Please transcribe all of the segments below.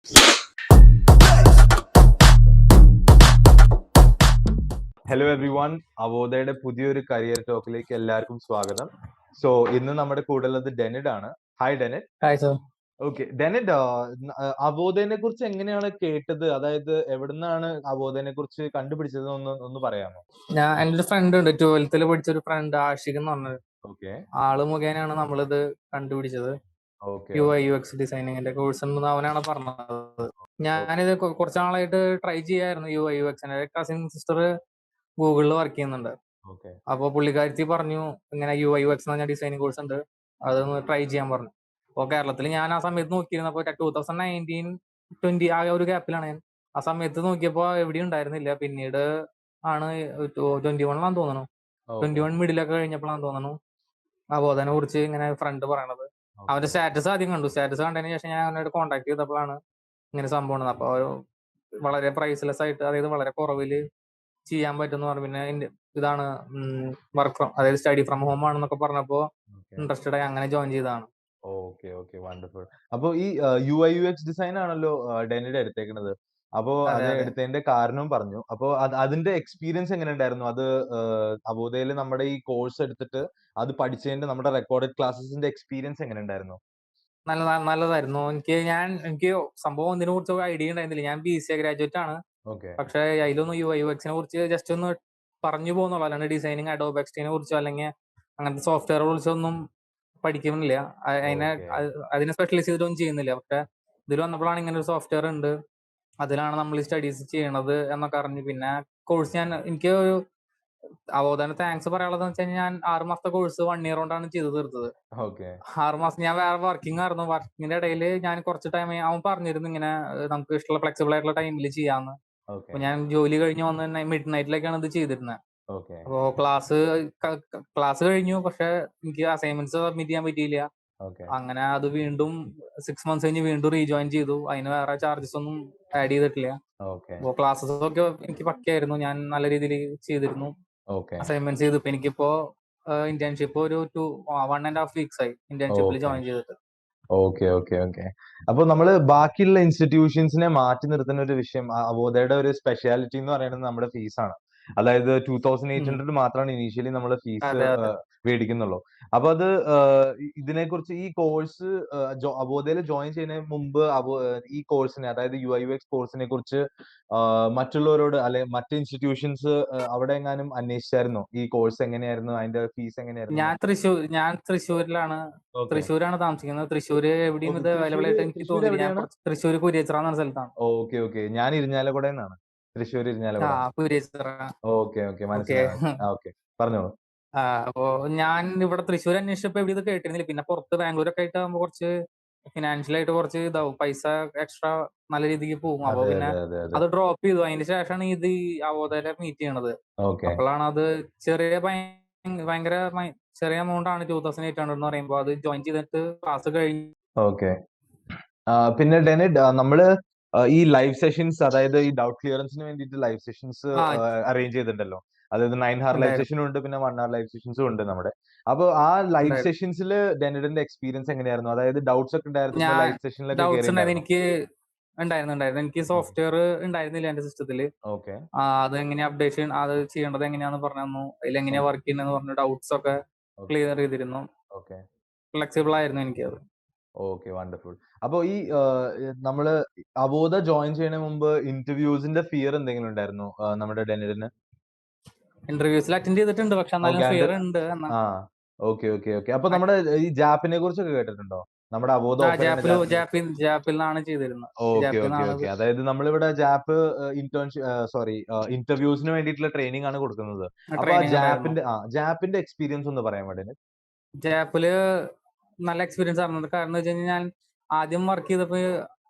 Hello every one, അവോധയുടെ പുതിയൊരു career ടോക്കിലേക്ക് എല്ലാവർക്കും സ്വാഗതം. സോ ഇന്ന് നമ്മുടെ കൂടെ ഉള്ളത് ഡെനിഡ് ആണ്. Hi Denid. Hi sir. Okay Denid, അവോധയെ കുറിച്ച് എങ്ങനെയാണ് കേട്ടത്? അതായത് എവിടുന്നാണ് അവോധയെ കുറിച്ച് കണ്ടുപിടിച്ചത് ഒന്ന് പറയാമോ? എൻ്റെ ഒരു ഫ്രണ്ട് ഉണ്ട്, 12th പഠിച്ചൊരു ഫ്രണ്ട് ആഷിഖ് എന്ന് പറഞ്ഞത്. ഓക്കെ. ആള് മുഖേനയാണ് നമ്മളിത് കണ്ടുപിടിച്ചത്. UX ഡിസൈനിങ്ങിന്റെ കോഴ്സ് ഉണ്ടെന്ന് അവനാണ് പറഞ്ഞത്. ഞാനിത് കുറച്ച് നാളായിട്ട് ട്രൈ ചെയ്യായിരുന്നു UX. എൻ്റെ കസിൻ സിസ്റ്റർ ഗൂഗിളിൽ വർക്ക് ചെയ്യുന്നുണ്ട്. അപ്പൊ പുള്ളിക്കാരത്തി പറഞ്ഞു ഇങ്ങനെ UX എന്ന് പറഞ്ഞ ഡിസൈനിങ് കോഴ്സ് ഉണ്ട്, അതൊന്ന് ട്രൈ ചെയ്യാൻ പറഞ്ഞു. അപ്പോൾ കേരളത്തിൽ ഞാൻ ആ സമയത്ത് നോക്കിയിരുന്നപ്പോൾ 2019-20 ആ ഒരു ഗ്യാപ്പിലാണ് ഞാൻ. ആ സമയത്ത് നോക്കിയപ്പോൾ എവിടെയും ഉണ്ടായിരുന്നില്ല. പിന്നീട് ആണ് 21 തോന്നുന്നു, 21 മിഡിലൊക്കെ കഴിഞ്ഞപ്പോഴാണ് തോന്നുന്നു അബോധനെ കുറിച്ച് ഇങ്ങനെ ഫ്രണ്ട് പറയണത്. അവന്റെ സ്റ്റാറ്റസ് ആദ്യം കണ്ടു. സ്റ്റാറ്റസ് കണ്ടതിന് ശേഷം ഞാൻ അവനോട് കോൺടാക്ട് ചെയ്തപ്പോഴാണ് ഇങ്ങനെ സംഭവം ഉള്ളത്. അപ്പൊ വളരെ പ്രൈസ്ലെസ് ആയിട്ട്, അതായത് വളരെ കുറവില് ചെയ്യാൻ പറ്റുമെന്ന് പറഞ്ഞു. പിന്നെ ഇതാണ് വർക്ക് ഫ്രം, അതായത് സ്റ്റഡി ഫ്രം ഹോം ആണെന്നൊക്കെ പറഞ്ഞപ്പോ ഇൻട്രസ്റ്റഡ് ആയി അങ്ങനെ ജോയിൻ ചെയ്തതാണ്. Okay okay, wonderful. അപ്പൊ ഈ UI/UX ഡിസൈൻ ആണല്ലോ ഡെനിഡ് എടുത്തേക്കുന്നത്. അപ്പോ അത് എടുത്തതിന്റെ കാരണവും പറഞ്ഞു. അപ്പോ അതിന്റെ എക്സ്പീരിയൻസ് എങ്ങനെ ഉണ്ടായിരുന്നു? അത് അവോധയിൽ നമ്മുടെ ഈ കോഴ്സ് എടുത്തിട്ട് അത് പഠിച്ചതിന്റെ നമ്മുടെ റെക്കോർഡഡ് ക്ലാസ്സസിന്റെ എക്സ്പീരിയൻസ് എങ്ങനെ ഉണ്ടായിരുന്നു? നല്ലതായിരുന്നു. എനിക്ക് സംഭവം ഇതിനെ കുറിച്ച് ഐഡിയ ഉണ്ടായിരുന്നില്ല. ഞാൻ BCA ഗ്രാജുവേറ്റ് ആണ്. പക്ഷെ അതിലൊന്നും UI/UXനെ കുറിച്ച് ജസ്റ്റ് ഒന്ന് പറഞ്ഞു പോകുന്നുള്ളൂ. അല്ലാണ്ട് ഡിസൈനിങ്, അഡോബ് എക്സ്റ്റിനെ കുറിച്ചോ അല്ലെങ്കിൽ അങ്ങനത്തെ സോഫ്റ്റ്വെയറെ കുറിച്ചൊന്നും പഠിക്കുന്നില്ല. അതിനെ സ്പെഷ്യലൈസ് ചെയ്തിട്ടൊന്നും ചെയ്യുന്നില്ല. പക്ഷെ ഇതിൽ വന്നപ്പോഴാണ് ഇങ്ങനെ ഒരു സോഫ്റ്റ്വെയർ ഉണ്ട്, അതിലാണ് നമ്മൾ ഈ സ്റ്റഡീസ് ചെയ്യണത് എന്നൊക്കെ അറിഞ്ഞു. പിന്നെ കോഴ്സ് എനിക്ക് ഒരു അവോധന താങ്ക്സ് പറയാനുള്ളതെന്ന് വെച്ച് കഴിഞ്ഞാൽ, ഞാൻ 6 മാസത്തെ കോഴ്സ് 1 year കൊണ്ടാണ് ചെയ്ത് തീർത്തത്. 6 മാസം ഞാൻ വേറെ വർക്കിംഗ് ആയിരുന്നു. വർക്കിങ്ങിന്റെ ഇടയിൽ ഞാൻ കുറച്ച് ടൈം അവൻ പറഞ്ഞിരുന്നു ഇങ്ങനെ നമുക്ക് ഇഷ്ടമുള്ള ഫ്ലെക്സിബിൾ ആയിട്ടുള്ള ടൈമിൽ ചെയ്യാന്ന്. അപ്പൊ ഞാൻ ജോലി കഴിഞ്ഞ് വന്ന് മിഡ് നൈറ്റിലേക്കാണ് ഇത് ചെയ്തിരുന്നത്. അപ്പോ ക്ലാസ് കഴിഞ്ഞു, പക്ഷെ എനിക്ക് അസൈൻമെന്റ്സ് സബ്മിറ്റ് ചെയ്യാൻ പറ്റിയില്ല. അങ്ങനെ അത് വീണ്ടും 6 months കഴിഞ്ഞ് വീണ്ടും റീജോയിൻ ചെയ്തു. അതിന് വേറെ ചാർജസ് ഒന്നും ആഡ് ചെയ്തിട്ടില്ല. അപ്പോ ക്ലാസ്സസ് ഒക്കെ എനിക്ക് പക്കയായിരുന്നു, ഞാൻ നല്ല രീതിയിൽ ചെയ്തിരുന്നു, അസൈൻമെന്റ്സ് ചെയ്തു. ഇപ്പൊ എനിക്കിപ്പോ ഇന്റേൺഷിപ്പ് ഒരു 1.5 weeks ആയി ഇന്റേൺഷിപ്പിൽ ജോയിൻ ചെയ്തിട്ട്. Okay okay okay. അപ്പൊ നമ്മള് ബാക്കിയുള്ള ഇൻസ്റ്റിറ്റ്യൂഷൻസിനെ മാറ്റി നിർത്തുന്ന ഒരു വിഷയം, അവോധയുടെ ഒരു സ്പെഷ്യാലിറ്റി എന്ന് പറയുന്നത് നമ്മുടെ ഫീസാണ്. അതായത് 2800 മാത്രമാണ് ഇനീഷ്യലി നമ്മൾ ഫീസ് മേടിക്കുന്നുള്ളൂ. അപ്പൊ അത് ഇതിനെക്കുറിച്ച് ഈ കോഴ്സ് അവോധയിൽ ജോയിൻ ചെയ്യുന്നതിന് മുമ്പ് ഈ കോഴ്സിനെ, അതായത് UI/UX കോഴ്സിനെ കുറിച്ച് മറ്റുള്ളവരോട് അല്ലെ മറ്റ് ഇൻസ്റ്റിറ്റ്യൂഷൻസ് അവിടെ എങ്ങാനും അന്വേഷിച്ചായിരുന്നോ? ഈ കോഴ്സ് എങ്ങനെയായിരുന്നു, അതിന്റെ ഫീസ് എങ്ങനെയായിരുന്നു? ഞാൻ തൃശ്ശൂരാണ് താമസിക്കുന്നത്. തൃശ്ശൂര് എവിടെയും ഇത് അവൈലബിൾ ആയിട്ട് എനിക്ക് തോന്നിയില്ല. ഞാൻ തൃശ്ശൂർ കുരിയച്ചിറ എന്ന സ്ഥലത്താണ്. ഓക്കെ ഓക്കെ, ഞാൻ ഇരിഞ്ഞാലക്കുട എന്നാണ്. തൃശ്ശൂർ ഇരിഞ്ഞാലക്കുട. ഓക്കെ ഓക്കെ, മനസ്സിലായി. ഓക്കെ, പറഞ്ഞോളൂ. അപ്പോ ഞാൻ ഇവിടെ തൃശ്ശൂർ അന്വേഷിച്ചപ്പോ എവിടെ ഇത് കേട്ടിരുന്നില്ല. പിന്നെ പുറത്ത് ബാംഗ്ലൂരൊക്കെ ആയിട്ട് ആകുമ്പോൾ കുറച്ച് ഫിനാൻഷ്യലായിട്ട് കുറച്ച് ഇതാവും, പൈസ എക്സ്ട്രാ നല്ല രീതിക്ക് പോകും. അപ്പൊ പിന്നെ അത് ഡ്രോപ്പ് ചെയ്തു. അതിന് ശേഷമാണ് ഇത് അവോധയിലെ മീറ്റ് ചെയ്യണത്. അപ്പോഴാണ് അത് ഭയങ്കര ചെറിയ എമൗണ്ട് ആണ്, 2800 എന്ന് പറയുമ്പോൾ. അത് ജോയിൻ ചെയ്തിട്ട് ക്ലാസ് കഴിഞ്ഞു. ഓക്കെ. പിന്നെ ഡെനിഡ്, നമ്മള് ഈ ലൈവ് സെഷൻസ്, അതായത് ഈ ഡൗട്ട് ക്ലിയറൻസിന് വേണ്ടിയിട്ട് ലൈവ് സെഷൻസ് അറേഞ്ച് ചെയ്തിട്ടുണ്ടല്ലോ. അതായത് 9 hour ലൈവ് സെഷനും ഉണ്ട്, പിന്നെ 1 hour ലൈവ് സെഷൻസും ഉണ്ട് നമ്മുടെ. അപ്പൊ ആ ലൈവ് സെഷൻസിൽ ഡെനിഡിന്റെ എക്സ്പീരിയൻസ് എങ്ങനെയായിരുന്നു? അതായത് ഡൗട്ട്സ് ഒക്കെ ഉണ്ടായിരുന്നു ലൈവ് സെഷനിലൊക്കെ? എനിക്ക് ഉണ്ടായിരുന്നു. എനിക്ക് സോഫ്റ്റ്വെയർ ഉണ്ടായിരുന്നില്ല എന്റെ സിസ്റ്റത്തില്. അത് എങ്ങനെയാ അപ്ഡേഷൻ അത് ചെയ്യേണ്ടത് എങ്ങനെയാന്ന് പറഞ്ഞു തന്നു. അതിൽ എങ്ങനെയാ വർക്ക് ചെയ്യുന്നത് പറഞ്ഞു ഡൗട്ട്സ് ഒക്കെ ക്ലിയർ ചെയ്തിരുന്നു. ഫ്ലെക്സിബിൾ ആയിരുന്നു എനിക്കത്. Okay, wonderful. അപ്പൊ ഈ നമ്മള് അവോധ ജോയിൻ ചെയ്യുന്ന മുമ്പ് ഇന്റർവ്യൂസിന്റെ ഫിയർ എന്തെങ്കിലും ഉണ്ടായിരുന്നു നമ്മുടെ ഡെനിഡിന്? ഇന്റർവ്യൂസിൽ അറ്റൻഡ് ചെയ്തിട്ടുണ്ട്, പക്ഷെ എന്നാലും ഫിയർ ഉണ്ട്. Okay okay okay. അപ്പൊ നമ്മുടെ ഈ ജാപ്പിനെ കുറിച്ചൊക്കെ കേട്ടിട്ടുണ്ടോ? നമ്മുടെ അവോധ ജാപ്പിലാണ് ചെയ്തിരുന്നത്. Okay okay okay. അതായത് നമ്മളിവിടെ ജാപ്പ് ഇന്റർവ്യൂസിന് വേണ്ടിയിട്ടുള്ള ട്രെയിനിങ് ആണ് കൊടുക്കുന്നത്. അപ്പൊ ജാപ്പിന്റെ എക്സ്പീരിയൻസ് ഒന്ന് പറയാൻ വേണ്ടി. ജാപ്പില് നല്ല എക്സ്പീരിയൻസ് ആയിരുന്നു. കാരണം എന്ന് വെച്ച് കഴിഞ്ഞാൽ, ഞാൻ ആദ്യം വർക്ക് ചെയ്തപ്പോ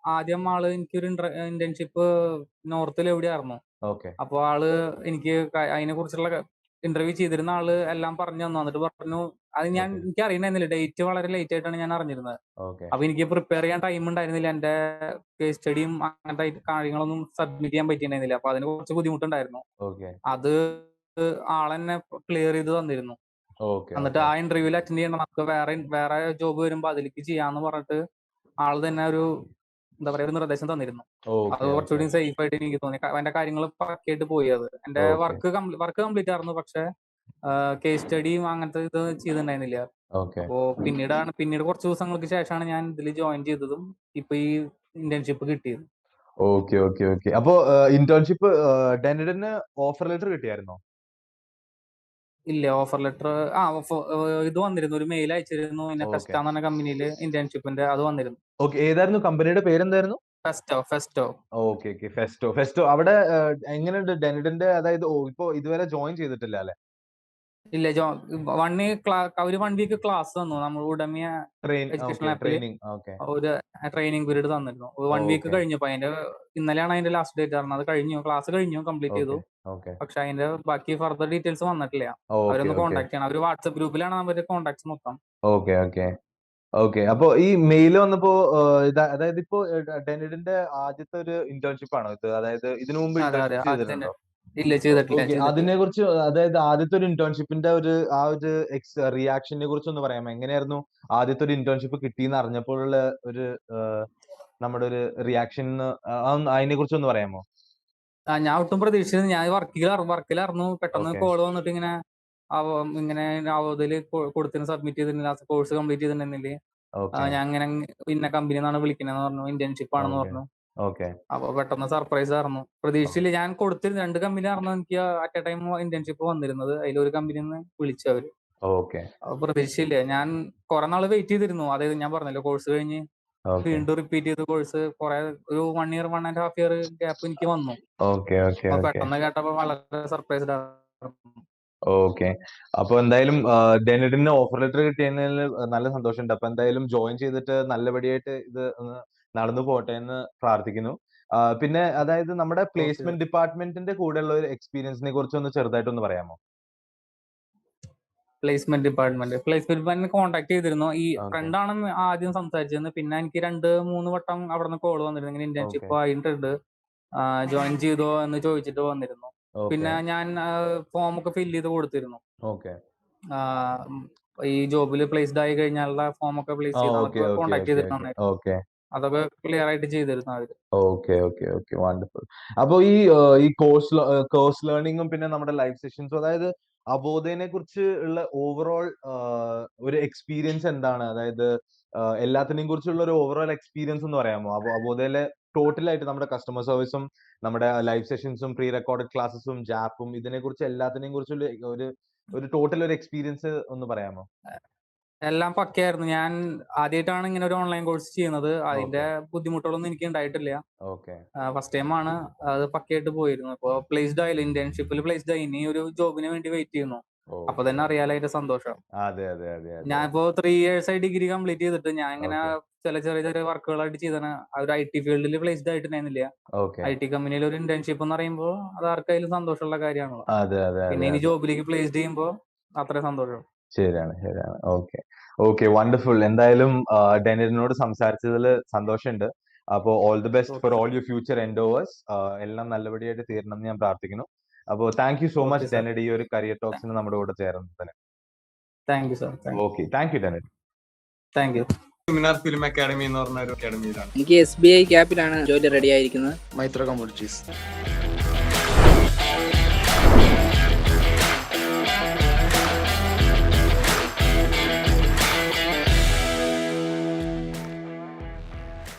ആള് എനിക്കൊരു ഇന്റേൺഷിപ്പ് നോർത്തിൽ എവിടെയായിരുന്നു. അപ്പൊ ആള് എനിക്ക് അതിനെ കുറിച്ചുള്ള ഇന്റർവ്യൂ ചെയ്തിരുന്ന ആള് എല്ലാം പറഞ്ഞു തന്നു. എന്നിട്ട് പറഞ്ഞു, അത് എനിക്ക് അറിയണ്ടായിരുന്നില്ല, ഡേറ്റ് വളരെ ലേറ്റ് ആയിട്ടാണ് ഞാൻ അറിഞ്ഞിരുന്നത്. അപ്പൊ എനിക്ക് പ്രിപ്പയർ ചെയ്യാൻ ടൈം ഉണ്ടായിരുന്നില്ല. എന്റെ കേസ് സ്റ്റഡിയും അങ്ങനത്തെ കാര്യങ്ങളൊന്നും സബ്മിറ്റ് ചെയ്യാൻ പറ്റിയിട്ടുണ്ടായിരുന്നില്ല. അപ്പൊ അതിന് കുറച്ച് ബുദ്ധിമുട്ടുണ്ടായിരുന്നു. അത് ആളെന്നെ ക്ലിയർ ചെയ്ത് തന്നിരുന്നു. എന്നിട്ട് ആ ഇന്റർവ്യൂവിൽ അറ്റൻഡ് ചെയ്യണം, നമുക്ക് വേറെ ജോബ് വരുമ്പോ അതിലേക്ക് ചെയ്യാന്ന് പറഞ്ഞിട്ട് ആള് തന്നെ ഒരു എന്താ പറയാ ഒരു നിർദ്ദേശം തന്നിരുന്നു. അത് ഓക്കെ ഓക്കെ കുറച്ചുകൂടി സേഫ് ആയിട്ട് എനിക്ക് തോന്നി. എന്റെ കാര്യങ്ങൾ പക്കയായിട്ട് പോയി. അത് എന്റെ ഓക്കെ വർക്ക് കംപ്ലീറ്റ് ആയിരുന്നു. പക്ഷെ കേസ് സ്റ്റഡിയും അങ്ങനത്തെ ഇത് ചെയ്തിട്ടുണ്ടായിരുന്നില്ല. ഓക്കെ അപ്പോ പിന്നീട് കുറച്ച് ദിവസങ്ങൾക്ക് ശേഷമാണ് ഞാൻ ഇതിൽ ജോയിൻ ചെയ്തതും ഇപ്പൊ ഈ ഇന്റേൺഷിപ്പ് കിട്ടിയത്. Okay okay okay. അപ്പോ ഇന്റേൺഷിപ്പ് ഡെനഡിന് ഓഫർ ലെറ്റർ കിട്ടിയായിരുന്നോ? ഇല്ല, ഓഫർ ലെറ്റർ ഇത് വന്നിരുന്നു, ഒരു മെയിൽ അയച്ചിരുന്നു. പിന്നെ ഓക്കെ ഫെസ്റ്റ എന്ന് പറഞ്ഞ കമ്പനിയിൽ ഇന്റേൺഷിപ്പിന്റെ അത് വന്നിരുന്നു. ഓക്കെ. ഏതായിരുന്നു കമ്പനിയുടെ പേരെന്തായിരുന്നു? Festo. Okay okay. Festo Festo. അവിടെ എങ്ങനെയുണ്ട് ഡെനഡിന്റെ? അതായത് ഇപ്പോ ഇതുവരെ ജോയിൻ ചെയ്തിട്ടില്ല അല്ലെ? ഇല്ല, ഒരു 1 വീക്ക് ക്ലാസ് തന്നു. നമ്മൾ ഉടമിയ എഡ്യൂക്കേഷണൽ ആപ്പിൽ ട്രെയിനിങ്. ഓക്കെ ഒരു ട്രെയിനിങ് പീരീഡ് തന്നിരുന്നു. 1 വീക്ക് ഓക്കെ കഴിഞ്ഞപ്പോ ഇന്നലെയാണ് അതിന്റെ ലാസ്റ്റ് ഡേറ്റ് പറഞ്ഞത്. അത് കഴിഞ്ഞു, ക്ലാസ് കഴിഞ്ഞു, കംപ്ലീറ്റ് ചെയ്തു. ഓക്കെ ഓക്കെ പക്ഷെ അതിന്റെ ബാക്കി ഫർദർ ഡീറ്റെയിൽസ് വന്നിട്ടില്ല. ഓക്കെ അവരൊന്ന് ഓക്കെ കോൺടാക്ട് ചെയ്യണം. അവര് വാട്സ്ആപ്പ് ഗ്രൂപ്പിലാണ് അവരുടെ കോൺടാക്ട്സ് മൊത്തം. Okay okay okay. അപ്പൊ ഈ മെയിൽ വന്നപ്പോ അതായത് ഇപ്പോ ഡെനഡിന്റെ ആദ്യത്തെ ഒരു ഇന്റേൺഷിപ്പ് ആണോ ഇത്? അതായത് ഇതിനു മുമ്പ് അതെ അതെ, ഇന്റേൺഷിപ്പ് ആദ്യം തന്നെ. ചെയ്തിട്ടുണ്ടോ? ഇല്ല, ചെയ്തിട്ടില്ല. അതിനെ കുറിച്ച്, അതായത് ആദ്യത്തെ ഒരു ഇന്റേൺഷിപ്പിന്റെ ആ ഒരു റിയാക്ഷനെ കുറിച്ച് ഒന്ന് പറയാമോ? എങ്ങനെയായിരുന്നു ആദ്യത്തെ ഒരു ഇന്റേൺഷിപ്പ് കിട്ടിയെന്ന് അറിഞ്ഞപ്പോഴുള്ള ഒരു നമ്മുടെ ഒരു റിയാക്ഷൻ? അതിനെ കുറിച്ച് ഒന്ന് പറയാമോ? ഞാൻ ഒട്ടും പ്രതീക്ഷിച്ചത്, ഞാൻ വർക്കിലായിരുന്നു. പെട്ടെന്ന് ഓക്കെ കോൾ വന്നിട്ട് ഇങ്ങനെ അവോധയില് കൊടുത്തിന് സബ്മിറ്റ് ചെയ്തിട്ടുണ്ടെങ്കിൽ കോഴ്സ് കംപ്ലീറ്റ് ചെയ്തിട്ടുണ്ടെങ്കിൽ ഓക്കെ ഞാൻ ഇങ്ങനെ ഇന്ന കമ്പനി എന്നാണ് വിളിക്കണെന്ന് പറഞ്ഞു, ഇന്റേൺഷിപ്പ് ആണെന്ന് ഓക്കെ പറഞ്ഞു. ഓക്കെ അപ്പൊ പെട്ടെന്ന് സർപ്രൈസ് ആയിരുന്നു, പ്രതീക്ഷിച്ചില്ല. ഞാൻ കൊടുത്തിരുന്ന 2 കമ്പനി ആയിരുന്നു എനിക്ക് അറ്റ് എ ടൈം ഇന്റേൺഷിപ്പ് വന്നിരുന്നത്. അതിലൊരു കമ്പനി നിന്ന് വിളിച്ചു അവര്. ഓക്കെ അപ്പൊ പ്രതീക്ഷിച്ചില്ല. ഞാൻ കുറെ നാള് വെയിറ്റ് ചെയ്തിരുന്നു. അതായത് ഞാൻ പറഞ്ഞല്ലോ, കോഴ്സ് കഴിഞ്ഞ് ഓക്കെ വീണ്ടും റിപ്പീറ്റ് ചെയ്ത് കോഴ്സ് ഒരു 1 ഇയർ 1.5 ഇയർ ഗ്യാപ്പ് എനിക്ക് വന്നു. ഓക്കെ ഓക്കെ അപ്പൊ ഓക്കെ പെട്ടെന്ന് കേട്ടപ്പോ വളരെ സർപ്രൈസ്ഡ് ആയിരുന്നു. ഓക്കെ. അപ്പൊ എന്തായാലും ഡെനഡിന് ഓഫർ ലെറ്റർ കിട്ടിയതിൽ നല്ല സന്തോഷമുണ്ട്. അപ്പൊ എന്തായാലും ജോയിൻ ചെയ്തിട്ട് നല്ലപടിയായിട്ട് ഇത് ഒന്ന് നടന്നു പോട്ടെ എന്ന് പ്രാർത്ഥിക്കുന്നു. പിന്നെ അതായത് നമ്മുടെ ഓക്കെ. പ്ലേസ്മെന്റ് ഡിപ്പാർട്ട്മെന്റിന്റെ കൂടെയുള്ള ഒരു എക്സ്പീരിയൻസിനെ കുറിച്ച് ഒന്ന് ചെറുതായിട്ടൊന്ന് പറയാമോ? പ്ലേസ്മെന്റ് ഡിപ്പാർട്ട്മെന്റ് കോൺടാക്ട് ചെയ്തിരുന്നു. ഈ ഓക്കെ ഫ്രണ്ടാണ് ആദ്യം സംസാരിച്ചിരുന്നത്. പിന്നെ എനിക്ക് 2-3 വട്ടം അവിടെ നിന്ന് കോൾ വന്നിരുന്നു, ഇങ്ങനെ ഓക്കെ ഇന്റേൺഷിപ്പ് ആയിട്ടുണ്ട്, ജോയിൻ ചെയ്തോ എന്ന് ചോദിച്ചിട്ട് വന്നിരുന്നു. ഓക്കെ പിന്നെ ഞാൻ ഫോം ഒക്കെ ഫില്ല് ചെയ്ത് കൊടുത്തിരുന്നു. ഓക്കെ. ഈ ജോബിൽ പ്ലേസ്ഡ് ആയി കഴിഞ്ഞാലുള്ള ഫോം ഒക്കെ പ്ലേസ് ചെയ്ത് ഓക്കെ അതൊക്കെ ഓക്കെ കോൺടാക്ട് ഓക്കെ ഓക്കെ ചെയ്തിട്ടുണ്ടായിരുന്നു. ഓക്കെ അതൊക്കെ ക്ലിയർ ആയിട്ട് ചെയ്തിരുന്നു അവര്. Okay okay okay. വണ്ടർഫുൾ. അപ്പൊ ഈ കോഴ്സ് ലേണിംഗും പിന്നെ നമ്മുടെ ലൈവ് സെഷൻസും, അതായത് അബോധനെ കുറിച്ച് ഉള്ള ഓവറോൾ ഒരു എക്സ്പീരിയൻസ് എന്താണ്? അതായത് എല്ലാത്തിനെയും കുറിച്ചുള്ള ഒരു ഓവറോൾ എക്സ്പീരിയൻസ് എന്ന് പറയാമോ? അബോധയിലെ ടോട്ടലായിട്ട് നമ്മുടെ കസ്റ്റമർ സർവീസും നമ്മുടെ ലൈവ് സെഷൻസും പ്രീ റെക്കോർഡഡ് ക്ലാസ്സസും ജാപ്പും ഇതിനെ കുറിച്ച് എല്ലാത്തിനെയും കുറിച്ചുള്ള ഒരു ഒരു ടോട്ടൽ ഒരു എക്സ്പീരിയൻസ് ഒന്ന് പറയാമോ? എല്ലാം പക്കയായിരുന്നു. ഞാൻ ആദ്യമായിട്ടാണ് ഇങ്ങനെ ഒരു ഓൺലൈൻ കോഴ്സ് ചെയ്യുന്നത്. അതിന്റെ ഓക്കെ ബുദ്ധിമുട്ടുകളൊന്നും എനിക്ക് ഉണ്ടായിട്ടില്ല. ഓക്കെ ഫസ്റ്റ് ടൈം ആണ്, അത് പക്കയായിട്ട് പോയിരുന്നു. അപ്പോൾ പ്ലേസ്ഡ് ആയില്ല, ഇന്റേൺഷിപ്പിൽ പ്ലേസ്ഡ് ആയി. ഇനി ഒരു ജോബിന് വേണ്ടി വെയിറ്റ് ചെയ്യുന്നു. അപ്പൊ ഓക്കെ. തന്നെ അറിയാലോ അതിന്റെ സന്തോഷം. അതെ അതെ അതെ അതെ. ഞാനിപ്പോ 3 ഇയേഴ്സ് ആയി ഡിഗ്രി കംപ്ലീറ്റ് ചെയ്തിട്ട് ഞാൻ ഇങ്ങനെ ഓക്കെ ചില ചെറിയ ചെറിയ വർക്കുകളായിട്ട് ചെയ്താണ്. ഒരു IT ഫീൽഡിൽ പ്ലേസ്ഡ് ആയിട്ടുണ്ടായിരുന്നില്ല. ഓക്കെ. IT കമ്പനിയിൽ ഒരു ഇന്റേൺഷിപ്പ് എന്ന് പറയുമ്പോൾ അത് ആർക്കായാലും സന്തോഷമുള്ള കാര്യമാണല്ലോ. അതെ അതെ പിന്നെ അതെ ഇനി അതെ. ജോബിലേക്ക് പ്ലേസ്ഡ് ചെയ്യുമ്പോൾ അത്രയും സന്തോഷം. ശരിയാണ് ശരിയാണ്. Okay okay. വണ്ടർഫുൾ. എന്തായാലും ഡെനിലിനോട് സംസാരിച്ചതിൽ സന്തോഷമുണ്ട്. അപ്പോ all the best for okay all your future endeavours. എല്ലാം നല്ലപടിയായിട്ട് തീരണം എന്ന് ഞാൻ പ്രാർത്ഥിക്കുന്നു. അപ്പോ thank you so okay much sir. Denid, ഈ ഒരു കരിയർ ടോക്സിന് നമ്മുടെ കൂടെ ചേർന്നതിന്. Thank you sir. Okay. Thank you Denid. Thank you. Film academy എന്ന് പറഞ്ഞ ഒരു അക്കാഡമിയിലാണ്. എനിക്ക് SBI ക്യാപ്പിലാണ് ജോലി റെഡി ആയിരിക്കുന്നത്. മൈത്ര കമ്മ്യൂണിറ്റീസ്.